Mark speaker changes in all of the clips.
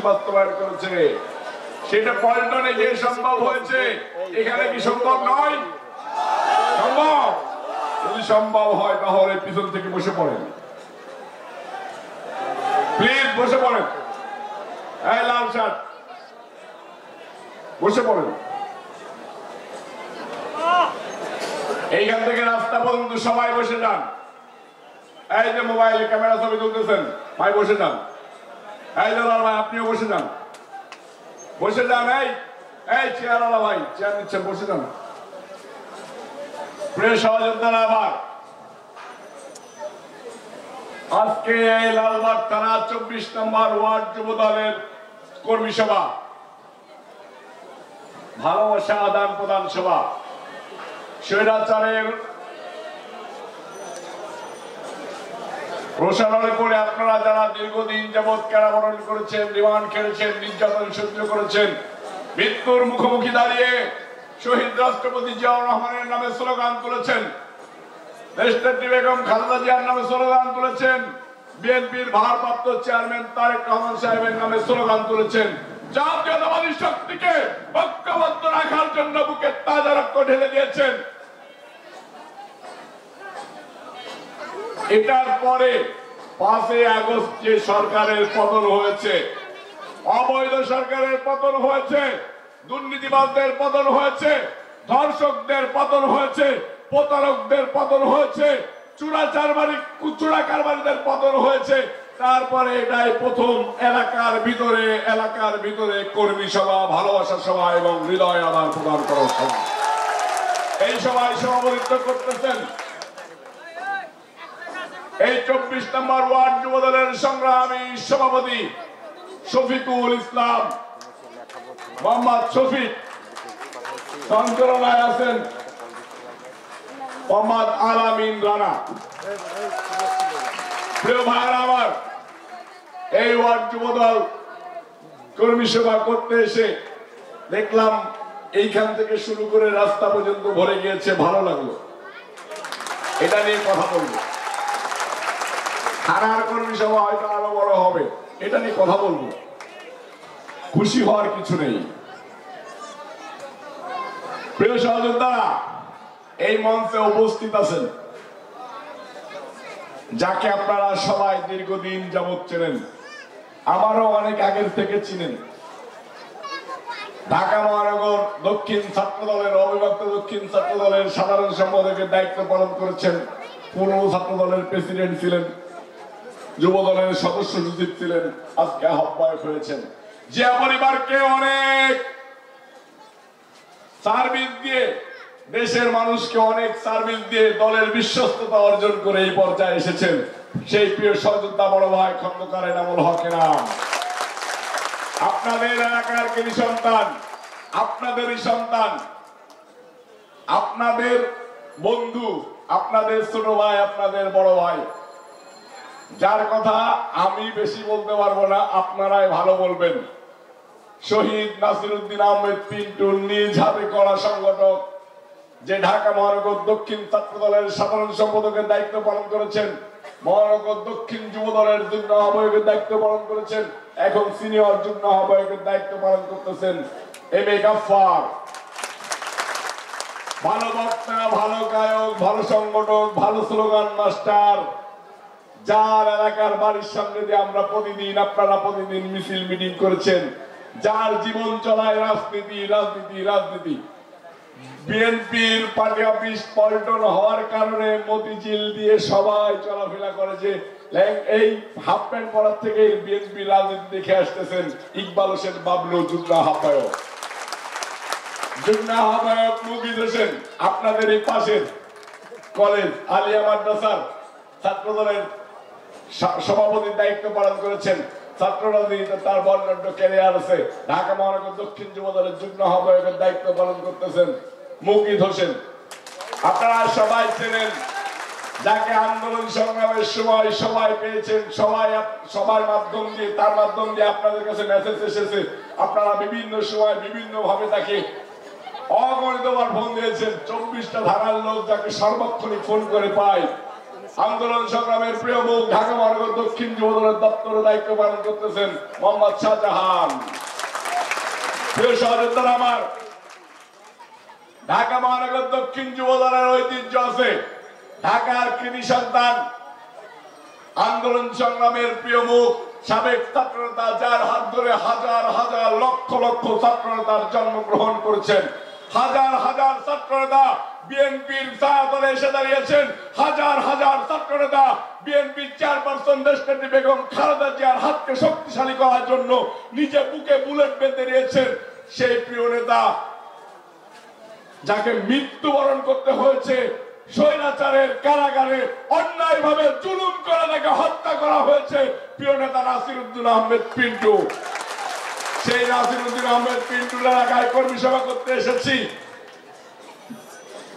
Speaker 1: বাস্তবায়ন করেছে, সেটা পল্টনে গিয়ে সম্ভব হয়েছে, এখানে কি সম্ভব নয়? সম্ভব। যদি সম্ভব হয় তাহলে পিছন থেকে বসে পড়েন, প্লিজ বসে পড়েন। এই লাল শার্ট বসে পড়েন। এইখান থেকে রাস্তা পর্যন্ত সবাই বসে যান। এই যে মোবাইল ক্যামেরা ছবি তুলতেছেন ভাই বসে যান। এই যে লাল ভাই আপনিও বসে যান, বসে যান। এই চেয়ারওয়ালা ভাই চেয়ার নিচ্ছেন, বসে যান। প্রিয় সহযোদ্ধারা, আবার আজকে এই লালবাগ থানা 24 নম্বর ওয়ার্ড যুব দলের কর্মী সভা, ভালোবাসা আদান প্রদান সভা, স্বৈরাচারের প্রসারণে করে আপনারা যারা দীর্ঘদিন যাবৎ কারাবরণ করেছেন, রিমান্ড খেলেছেন, নির্যাতন সহ্য করেছেন, মৃত্যুর মুখোমুখি দাঁড়িয়ে শহীদ রাষ্ট্রপতি জিয়াউর রহমানের নামে স্লোগান তুলেছেন, দেশনেত্রী বেগম খালেদা জিয়ার নামে স্লোগান তুলেছেন, বিএনপির ভারপ্রাপ্ত চেয়ারম্যান তারেক রহমান সাহেবের নামে স্লোগান তুলেছেন, জাতীয়তাবাদী শক্তিকে ঐক্যবদ্ধ রাখার জন্য বুকে তাজা রক্ত ঢেলে দিয়েছেন। এটার পরে 5 আগস্ট যে সরকারের পতন হয়েছে, অবৈধ সরকারের পতন হয়েছে, দুর্নীতিবাজদের পতন হয়েছে, ধর্ষকদের পতন হয়েছে, প্রতারকদের পতন হয়েছে, চোরাকারবারিদের পতন হয়েছে। তারপরে এটাই প্রথম এলাকার ভিতরে কর্মী সভা, ভালোবাসা সভা এবং হৃদয় আদান প্রদান করার সভা। এই সভায় সভাপতিত্ব করতেছেন এই 24 নম্বর ওয়ার্ড যুব দলের সংগ্রামী সভাপতি শফিকুল ইসলাম মোহাম্মদ শফিক। সঞ্চালনায় আছেন মোহাম্মদ আলামিন রানা। প্রিয় ভাইরা আমার, এই ওয়ার্ড যুব দল কর্মী সভা করতে এসে দেখলাম এইখান থেকে শুরু করে রাস্তা পর্যন্ত ভরে গিয়েছে, ভালো লাগলো। এটা নিয়ে কথা বলবো। থানার কর্মী সভা হয়তো আরো বড় হবে, এটা নিয়ে কথা বলবো। খুশি হওয়ার কিছু নেই। প্রিয় সহযোদ্ধারা, এই মঞ্চে উপস্থিত আছেন যাকে আপনারা সবাই দীর্ঘদিন যাবৎ চেনেন, আমারও অনেক আগের থেকে চিনেন। ঢাকা মহানগর দক্ষিণ ছাত্র দলের, অবিভক্ত দক্ষিণ ছাত্র দলের সাধারণ সম্পাদকের দায়িত্ব পালন করেছেন, পূর্ব ছাত্র দলের প্রেসিডেন্ট ছিলেন, যুব দলের সদস্য সচিব ছিলেন, আজকে আহ্বায়ক হয়েছেন। যে পরিবারকে অনেক সার্ভিস দিয়ে, দেশের মানুষকে অনেক সার্ভিস দিয়ে দলের বিশ্বস্ততা অর্জন করে এই পর্যায়ে এসেছেন, সেই প্রিয় সহযোদ্ধা বড় ভাই খন্দকার এনামুল হকের নাম। আপনাদের এলাকার কৃষি সন্তান, আপনাদেরই সন্তান, আপনাদের বন্ধু, আপনাদের ছোট ভাই, আপনাদের বড় ভাই, যার কথা আমি বেশি বলতে পারবো না, আপনারাই ভালো বলবেন। শহীদ নাসিরউদ্দিন আহমেদ পিন্টুর নিজ হাতে করা সংগঠক, যে ঢাকা মহানগর দক্ষিণ ছাত্র দলের সাধারণ সম্পাদকের দায়িত্ব পালন করেছেন, মহানগর দক্ষিণ যুব দলের যুগ্ম আহ্বায়কের দায়িত্ব পালন করেছেন, এখন সিনিয়র যুগ্ম আহ্বায়কের দায়িত্ব পালন করতেছেন এম এ গাফফার। ভালো বক্তা, ভালো গায়ক, ভালো সংগঠক, ভালো স্লোগান মাস্টার, যার এলাকার বাড়ির সামনে দিয়ে আমরা প্রতিদিন, আপনারা প্রতিদিন মিছিল মিটিং করেছেন, যার জীবন চলায় রাজনীতি রাজনীতি রাজনীতি। বিএনপির পার্টি অফিস পল্টন হওয়ার কারণে মতিঝিল দিয়ে সবাই চলাফেরা করেছে, এই হাফ প্যান্ট পরার থেকে বিএনপি রাজনীতি দেখে আসতেছেন। ইকবাল হোসেন বাবলু যুগ্ম আহ্বায়ক, মুকিদ হোসেন আপনাদের এই পাশের কলেজ আলিয়া মাদ্রাসার ছাত্র দলের সভাপতির দায়িত্ব পালন করেছেন। ছাত্র রাজনীতিতে তার বর্ণাঢ্য ক্যারিয়ার আছে। ঢাকা মহানগর দক্ষিণ যুব দলের যুগ্ম আহ্বায়কের দায়িত্ব পালন করতেছেন মুকিদ হোসেন। আপনারা সবাই চেনেন, যাকে আন্দোলন সংগ্রামের সময় সবাই পেয়েছেন, সবার মাধ্যম দিয়ে, তার মাধ্যম দিয়ে আপনাদের কাছে মেসেজ এসেছে। আপনারা বিভিন্ন সময় বিভিন্ন ভাবে তাকে অগণিতবার ফোন দিয়েছেন। 24টা ধারার লোক যাকে সর্বক্ষণিক ফোন করে পায়, আন্দোলন সংগ্রামের প্রিয় মুখ ঢাকা মহানগর দক্ষিণ যুবদলের দপ্তরে দায়িত্ব পালন করতেছেন মোহাম্মদ শাহজাহান। প্রিয় সহযোদ্ধারা আমার, ঢাকা মহানগর দক্ষিণ যুবদলের ঐতিহ্য আছে। ঢাকার কৃতি সন্তান, আন্দোলন সংগ্রামের প্রিয় মুখ, সাবেক ছাত্রনেতা, যার হাত ধরে হাজার হাজার লক্ষ লক্ষ ছাত্রনেতার জন্মগ্রহণ করেছেন। হাজার হাজার ছাত্রনেতা বিএনপির ছায়াতলে এসে দাঁড়িয়েছেন। হাজার হাজার ছাত্রনেতা বিএনপির চেয়ারপারসন দেশনেত্রী বেগম খালেদা জিয়ার হাতকে শক্তিশালী করার জন্য নিজে বুকে বুলেট বেঁধে নিয়েছেন। সেই প্রিয় নেতা, যাকে মৃত্যুবরণ করতে হয়েছে স্বৈরাচারের কারাগারে, অন্যায়ভাবে জুলুম করে তাকে হত্যা করা হয়েছে, প্রিয় নেতা নাসিরউদ্দিন আহমেদ পিন্টু। সেই নাসিরউদ্দিন আহমেদ পিন্টুর এলাকায় কর্মী সভা করতে এসেছি।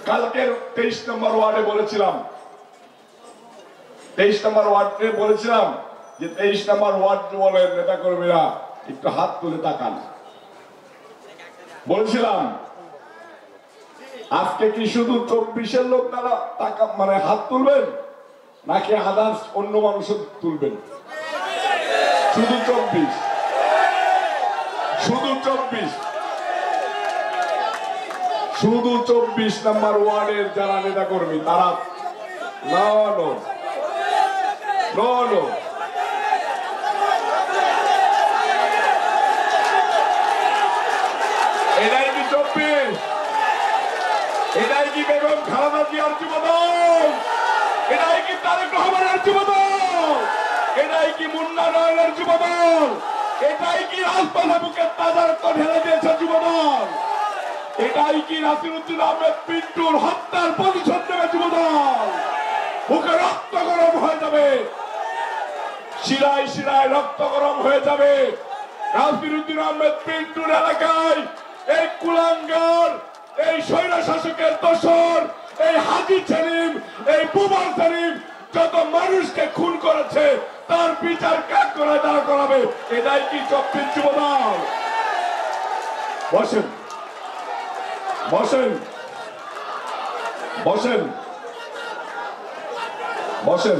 Speaker 1: কালকের 23 নম্বর ওয়ার্ডে বলেছিলাম, 23 নম্বর ওয়ার্ডে বলেছিলাম যে 23 নম্বর ওয়ার্ড বলেন নেতা কর্মীরা একটু হাত তুলে তাকান। বলেছিলাম আজকে কি শুধু 24-এর লোক তারা টাকা মানে হাত তুলবেন, নাকি আদার্স অন্য মানুষ তুলবেন? শুধু 24, শুধু 24, শুধু 24 নম্বর ওয়ার্ডের যারা নেতা কর্মী তারা এটাই কি 24? এটাই কি বেগম খালেদা জিয়ার যুবদল? এটাই কি তারেক রহমানের যুবদল? এটাই কি মুন্না নয়নের যুবদল? এটাই কি রাজপথে বুকের তাজা রক্ত ঢেলে দিয়েছে যুবদল? এটাই কি নাসিরউদ্দিন আহমেদ পিন্টুর হত্যার প্রতিশোধ নেবে যুবদল? বুকে রক্ত গরম হয়ে যাবে, শিরায় শিরায় রক্ত গরম হয়ে যাবে। নাসিরউদ্দিন আহমেদ পিন্টুর এলাকায় এই কুলাঙ্গার, এই স্বৈরা শাসকের দোসর, এই হাজী সেলিম, এই বুবার সেলিম যত মানুষকে খুন করেছে তার বিচার কাজ করে দাঁড় করাবে। এটাই কি 24 যুবদল? বসেন বসেন বসেন বসেন।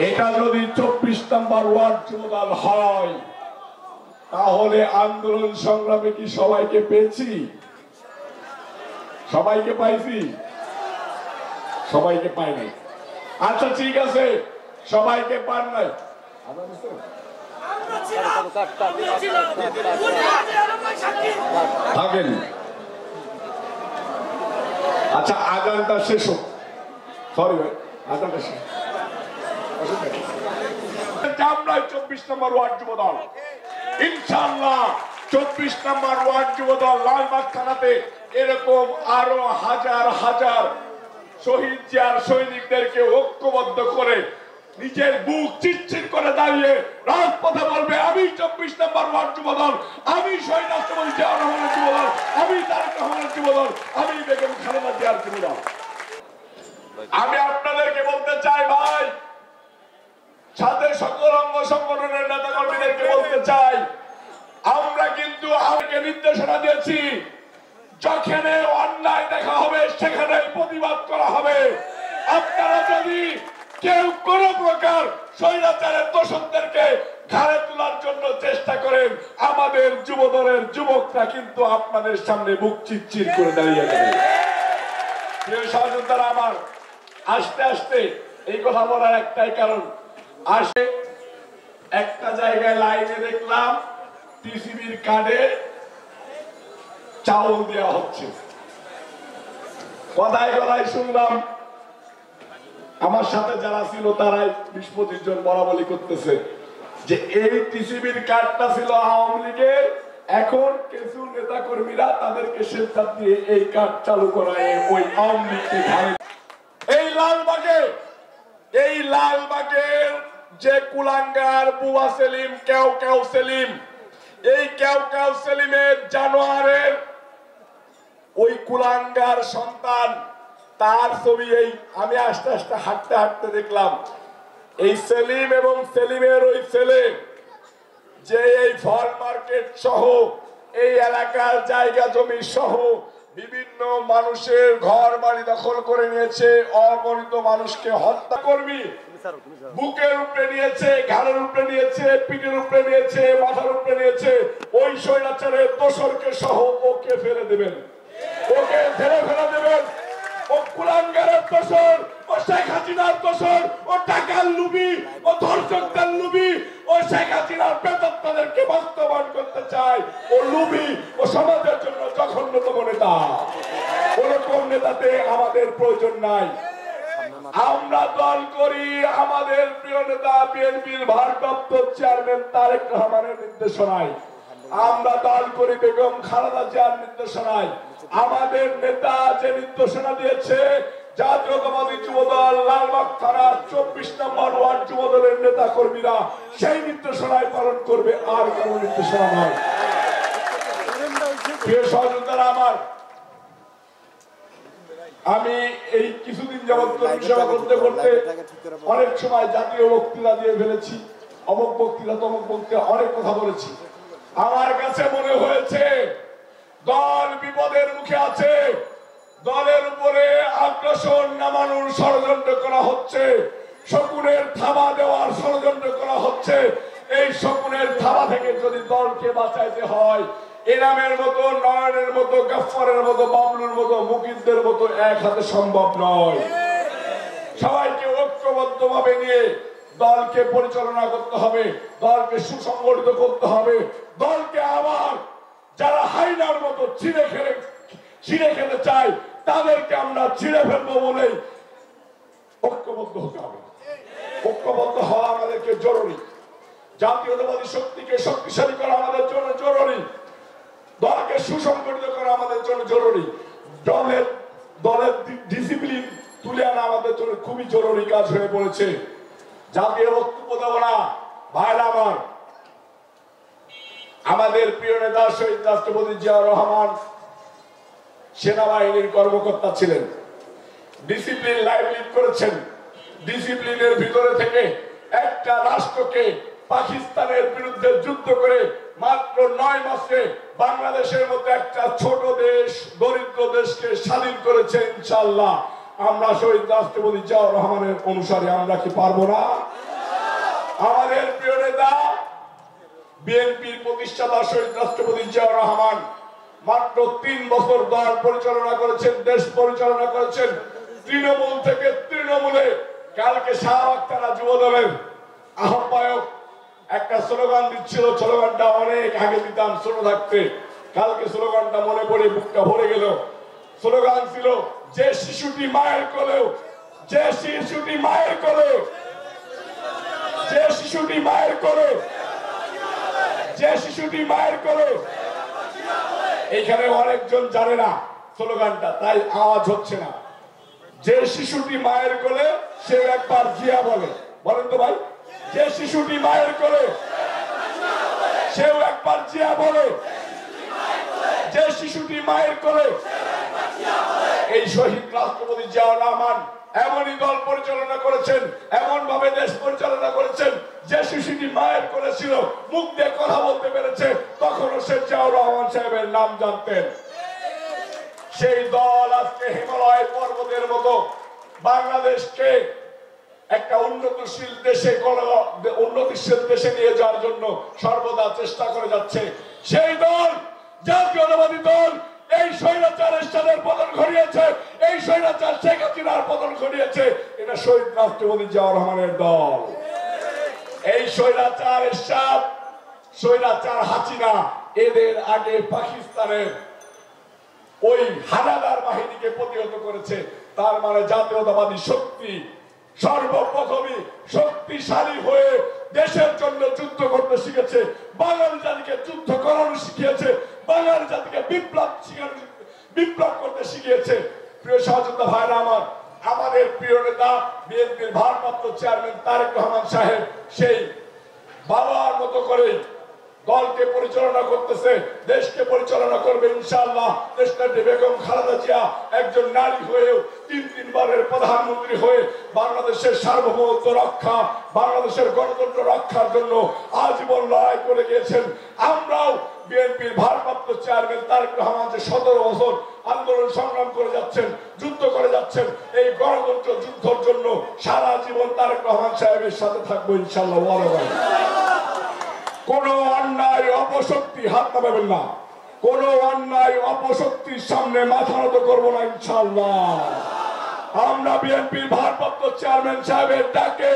Speaker 1: এটা যদি 24 নম্বর ওয়ার্ড যুবদল হয়, তাহলে আন্দোলন সংগ্রামে কি সবাইকে পেয়েছি? সবাইকে পাইছি? সবাইকে পাই নাই। আচ্ছা ঠিক আছে, সবাইকে পান নাই। থাকেন। আচ্ছা আজানটা শেষ হোক। সরি ভাই, আজানটা শেষ। আমরা 24 নম্বর ওয়ার্ড যুবদল ইনশাআল্লাহ 24 নম্বর ওয়ার্ড যুবদল লালবাগ থানাতে এরকম আরো হাজার হাজার শহীদ জিয়ার সৈনিকদেরকে ঐক্যবদ্ধ করে নিজের বুক চিৎচিৎ করে দাঁড়িয়ে রাজপথে বলবে, আমি 24 নম্বর ওয়ার্ড যুবদল, আমি শহীদ রাষ্ট্রপতি জিয়াউর রহমানের যুবদল, আমি তারেক রহমানের যুবদল, আমি বেগম খালেদা জিয়ার যুবদল। আমি আপনাদেরকে বলতে চাই ভাই, সাথে সকল অঙ্গ সংগঠনের নেতা কর্মীদেরকে বলতে চাই, আমরা কিন্তু আমাকে নির্দেশনা দিয়েছি, যেখানে অন্যায় দেখা হবে সেখানে প্রতিবাদ করা হবে। আপনারা যদি কেউ কোন প্রকার স্বৈরাচারের দোষকদেরকে ঘাড়ে তোলার জন্য চেষ্টা করেন, আমাদের যুবদলের যুবকরা কিন্তু আপনাদের সামনে বুক চিৎচির করে দাঁড়িয়ে যাবে। প্রিয় সহযোদ্ধারা আমার, আস্তে আস্তে এই কথা বলার একটাই কারণ, আসে একটা জায়গায় লাইনে দেখলাম টিসিবির কার্ডে চাউল দেওয়া হচ্ছে। কথায় কথায় শুনলাম, আমার সাথে যারা ছিল তারাই 20-25 জন বলাবলি করতেছে যে এই টিসিবির কার্ডটা ছিল আওয়ামী লীগের, এখন কিছু নেতা কর্মীরা তাদেরকে স্বেচ্ছা দিয়ে এই কার্ড চালু করায় ওই আওয়ামী লীগকে ঘাড়ে। এই লালবাগের যে কুলাঙ্গার বুয়া সেলিম, কেউ সেলিম, এই কেউ সেলিমের জানোয়ারের ওই কুলাঙ্গার সন্তান, তার ছবি এই আমি আস্তে আস্তে হাঁটতে হাঁটতে দেখলাম। এই সেলিম এবং সেলিমের ওই ছেলে যে এই ফল মার্কেট সহ এই এলাকার জায়গা জমি সহ বিভিন্ন মানুষের ঘর বাড়ি দখল করে নিয়েছে, অগণিত মানুষকে হত্যা কর্মী বুকের উপরে নিয়েছে, ঘাড়ের উপরে নিয়েছে, পিঠের উপরে নিয়েছে, মাথার উপরে নিয়েছে। ওই স্বৈরাচারের দোসরকে সহ ওকে ফেলে দেবেন, ওকে ফেলে দেবেন। ও কুলাঙ্গারের দোসর, ও শেখ হাসিনার দোসর, ও টাকার লুবি, ও ধর্ষকদের লুবি, ও শেখ হাসিনার প্রেতাত্মাদেরকে বাস্তবায়ন করতে চায়। ও লুবি, ও সমাজের জন্য জঘন্যতম নেতা। ওরকম নেতাতে আমাদের প্রয়োজন নাই। আমরা দল করি আমাদের প্রিয় নেতা বিএনপির ভারপ্রাপ্ত চেয়ারম্যান তারেক রহমানের নির্দেশনায়। আমরা দল করি বেগম খালেদা জিয়ার নির্দেশনায়। আমাদের নেতা যে নির্দেশনা দিয়েছে, জাতীয়তাবাদী যুবদল লালবাগ থানার 24 নম্বর ওয়ার্ড যুবদলের নেতা কর্মীরা সেই নির্দেশনায় পালন করবে, আর কোনো নির্দেশনা নয়। প্রিয় সহযোদ্ধারা আমার, আমি এই কিছুদিন যাবৎ করতে করতে অনেক সময় জাতীয় বক্তৃতা দিয়ে ফেলেছি, অমুক বক্তৃতা তমুক বক্তৃতা অনেক কথা বলেছি। আমার কাছে মনে হয়েছে দল বিপদের মুখে আছে, দলের উপরে আগ্রাসন নামানোর ষড়যন্ত্র করা হচ্ছে, শকুনের থাবা দেওয়ার ষড়যন্ত্র করা হচ্ছে। এই শকুনের থাবা থেকে যদি দলকে বাঁচাইতে হয়, এনামের মতো, নয়নের মতো, গাফফারের মতো, বাবলুর মতো, মুকিদদের মতো এক হাতে সম্ভব নয়। সবাইকে ঐক্যবদ্ধ ভাবে নিয়ে দলকে পরিচালনা করতে হবে, দলকে সুসংগঠিত করতে হবে। দলকে আবার যারা হাইনার মতো ছিঁড়ে খেতে চায় তাদেরকে আমরা ছিঁড়ে ফেলবো বলেই ঐক্যবদ্ধ হতে হবে। ঐক্যবদ্ধ হওয়া আমাদেরকে জরুরি। জাতীয়তাবাদী শক্তিকে শক্তিশালী করা আমাদের জন্য জরুরি। দলকে সুসংগঠিত করা আমাদের জন্য জরুরি। দলের ডিসিপ্লিন তুলে আনা আমাদের জন্য খুবই জরুরি কাজ হয়ে পড়েছে। জাতীয় বক্তব্য দেব না ভাইরা আমার, আমাদের প্রিয় নেতা শহীদ রাষ্ট্রপতি জিয়াউর রহমান সেনাবাহিনীর কর্মকর্তা ছিলেন, ডিসিপ্লিন লাইভ লিড করেছেন। ডিসিপ্লিনের ভিতরে থেকে একটা রাষ্ট্রকে পাকিস্তানের বিরুদ্ধে যুদ্ধ করে মাত্র 9 মাসে বাংলাদেশের মতো একটা ছোট দেশ, দরিদ্র দেশকে স্বাধীন করেছে। ইনশাআল্লাহ আমরা শহীদ রাষ্ট্রপতি জিয়াউর রহমানের অনুসারে আমরা কি পারবো না? আমাদের প্রিয় নেতা বিএনপির প্রতিষ্ঠাতা শহীদ রাষ্ট্রপতি জিয়াউর রহমান মাত্র 3 বছর দল পরিচালনা করেছেন, দেশ পরিচালনা করেছেন। তৃণমূল থেকে তৃণমূলে কালকে শাহবাগ থানা যুবদলের আহ্বায়ক একটা স্লোগান দিচ্ছিল, স্লোগানটা অনেক আগে দিতাম ছোট থাকতে, কালকে স্লোগানটা মনে পড়ে বুকটা ভরে গেল। স্লোগান ছিল, যে শিশুটি মায়ের কোলেও, যে শিশুটি মায়ের কোলে, যে শিশুটি মায়ের কোলে, যে শিশুটি মায়ের কোলে। এইখানে অনেকজন জানে না স্লোগানটা, তাই আওয়াজ হচ্ছে না। যে শিশুটি মায়ের কোলে সে একবার জিয়া বলে, বলেন তো ভাই, যে শিশুটি মায়ের কোলে সেও একবার জিয়া বলে, যে শিশুটি মায়ের কোলে। এই শহীদ রাষ্ট্রপতি জিয়াউর রহমান এমনই দল পরিচালনা করেছেন, এমন ভাবে দেশ পরিচালনা করেছেন, যে শিশুটি মায়ের কোলে ছিল, মুখ দিয়ে কথা বলতে পেরেছে, তখনও সে জিয়াউর রহমান সাহেবের নাম জানতেন। সেই দল আজকে হিমালয় পর্বতের মতো বাংলাদেশকে একটা উন্নতশীল দেশে নিয়ে যাওয়ার জন্য সর্বদা চেষ্টা করে যাচ্ছে। সেই দল জাতীয়তাবাদী দল এই স্বৈরাচারের সাথের পতন ঘটিয়েছে, এই স্বৈরাচার শেখ হাসিনার পতন ঘটিয়েছে। এটা শহীদ রাষ্ট্রপতি জিয়াউর রহমানের দল। এই স্বৈরাচার এরশাদ, স্বৈরাচার হাসিনা এদের আগে পাকিস্তানের ওই হানাদার বাহিনীকে প্রতিহত করেছে। তার মানে জাতীয়তাবাদী শক্তি সর্বপ্রথমই শক্তিশালী হয়ে দেশের জন্য যুদ্ধ করতে শিখেছে, বাঙালি জাতিকে যুদ্ধ করানো শিখিয়েছে, বাঙালি জাতিকে বিপ্লব করতে শিখিয়েছে। প্রিয় সহযোদ্ধা ভাইরা আমার, আমাদের প্রিয় নেতা বিএনপির ভারপ্রাপ্ত চেয়ারম্যান তারেক রহমান সাহেব সেই বাবার মতো করে দলকে পরিচালনা করতেছে, দেশকে পরিচালনা করবে ইনশাআল্লাহ। দেশনেত্রী বেগম খালেদা জিয়া একজন নারী হয়েও 3 বারের প্রধানমন্ত্রী হয়ে বাংলাদেশের সার্বভৌমত্ব রক্ষা, বাংলাদেশের গণতন্ত্র রক্ষার জন্য আজীবন লড়াই করে গিয়েছেন। আমরাও বিএনপির ভারপ্রাপ্ত চেয়ারম্যান তারেক রহমান যে 17 বছর আন্দোলন সংগ্রাম করে যাচ্ছেন, যুদ্ধ করে যাচ্ছেন, এই গণতন্ত্র যুদ্ধের জন্য সারা জীবন তারেক রহমান সাহেবের সাথে থাকবো ইনশাআল্লাহ। কোন অন্যায় অপশক্তি হাত নামাবেন না, কোন অন্যায় অপশক্তির সামনে মাথা নত করবো না ইনশাআল্লাহ। আমরা বিএনপির ভারপ্রাপ্ত চেয়ারম্যান সাহেবের ডাকে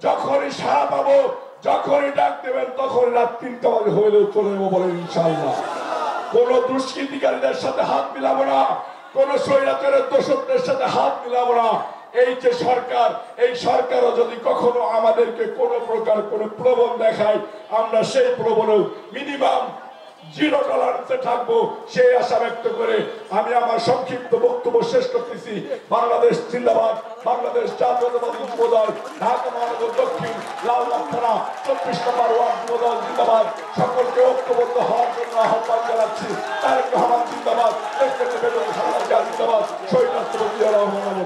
Speaker 1: যখনই সাড়া পাবো, যখনই ডাক দেবেন তখন রাত 3টা বাজে হইলেও চলে যাবো বলে ইনশাআল্লাহ। কোন দুষ্কৃতিকারীদের সাথে হাত মিলাবো না, কোন স্বৈরাচারের দোষকদের সাথে হাত মিলাবো না। এই যে সরকার, এই সরকারও যদি কখনো আমাদেরকে কোন প্রকার কোন প্রলোভন দেখায়, আমরা সেই প্রলোভনেও মিনিমাম 0 টলারেন্সে থাকবো, সেই আশা ব্যক্ত করে আমি আমার সংক্ষিপ্ত বক্তব্য শেষ করতেছি। বাংলাদেশ জিন্দাবাদ, বাংলাদেশ জাতীয়তাবাদী যুবদল, ঢাকা মহানগর দক্ষিণ লালবাগ থানা 24 নম্বর ওয়ার্ড যুবদল জিন্দাবাদ। সকলকে ঐক্যবদ্ধ হওয়ার জন্য আহ্বান জানাচ্ছি। তারেক রহমান জিন্দাবাদ, দেশনেত্রী বেগম খালেদা জিয়া জিন্দাবাদ, শহীদ রাষ্ট্রপতি জিয়াউর রহমান।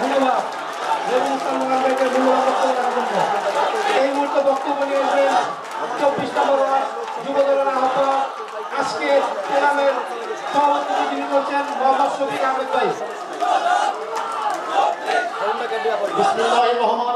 Speaker 2: ধন্যবাদ এই মুহূর্তে বক্তব্য নিয়েছেন 24 নম্বর ওয়ার্ড যুবদলের আহ্বায়ক, আজকে প্রোগ্রামের সভাপতি যিনি করছেন মোহাম্মদ শফিক আহমেদ ভাই।
Speaker 3: বিসমিল্লাহির রহমানির